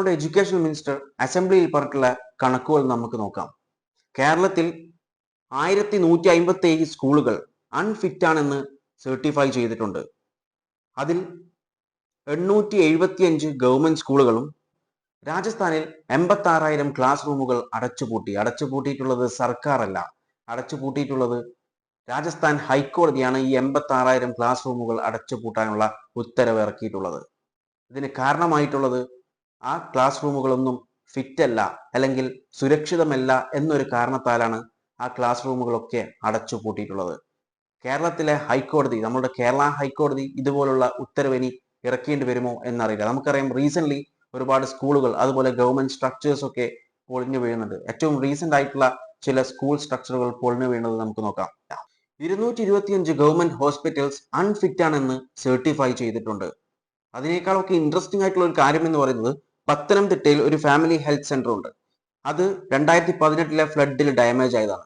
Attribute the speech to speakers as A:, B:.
A: നമ്മുടെ education minister അസംബ്ലിയിൽ പറഞ്ഞിട്ടുള്ള കണക്കുകൾ നമുക്ക് നോക്കാം. കേരളത്തിൽ 1157 സ്കൂളുകൾ അൺഫിറ്റ് ആണെന്ന് സർട്ടിഫൈ ചെയ്തിട്ടുണ്ട്. അതിൽ 875 ഗവൺമെന്റ് സ്കൂളുകളും രാജസ്ഥാനിൽ 86,000 ക്ലാസ് റൂമുകൾ അടച്ചുപൂട്ടിയിട്ടുള്ളത് സർക്കാരല്ല, അടച്ചുപൂട്ടിയിട്ടുള്ളത് രാജസ്ഥാൻ ഹൈക്കോടതിയാണ്. ഈ 86,000 ക്ലാസ് റൂമുകൾ അടച്ചുപൂട്ടാനുള്ള ഉത്തരവ് ഇറക്കിയിട്ടുള്ളത്. ഇതിന് കാരണമായിട്ടുള്ളത് ആ ക്ലാസ് റൂമുകളൊന്നും ഫിറ്റ് അല്ല അല്ലെങ്കിൽ സുരക്ഷിതമല്ല എന്നൊരു കാരണത്താലാണ് ആ ക്ലാസ് റൂമുകളൊക്കെ അടച്ചുപൂട്ടിയിട്ടുള്ളത്. കേരളത്തിലെ ഹൈക്കോടതി, നമ്മുടെ കേരള ഹൈക്കോടതി ഇതുപോലുള്ള ഉത്തരവ് ഇനി ഇറക്കേണ്ടി വരുമോ എന്നറിയില്ല. നമുക്കറിയാം റീസെന്റ് ഒരുപാട് സ്കൂളുകൾ അതുപോലെ ഗവൺമെന്റ് സ്ട്രക്ചേഴ്സ് ഒക്കെ പൊളിഞ്ഞു വീഴുന്നുണ്ട്. ഏറ്റവും റീസെന്റ് ആയിട്ടുള്ള ചില സ്കൂൾ സ്ട്രക്ചറുകൾ പൊളിഞ്ഞു വീഴുന്നത് നമുക്ക് നോക്കാം. 225 ഗവൺമെന്റ് ഹോസ്പിറ്റൽസ് അൺഫിറ്റ് ആണെന്ന് സർട്ടിഫൈ ചെയ്തിട്ടുണ്ട്. അതിനേക്കാളൊക്കെ ഇൻട്രസ്റ്റിംഗ് ആയിട്ടുള്ള ഒരു കാര്യം എന്ന് പറയുന്നത് പത്തനംതിട്ടയിൽ ഒരു ഫാമിലി ഹെൽത്ത് സെന്റർ ഉണ്ട്. അത് 2018 ഫ്ലഡിൽ ഡാമേജ് ആയതാണ്.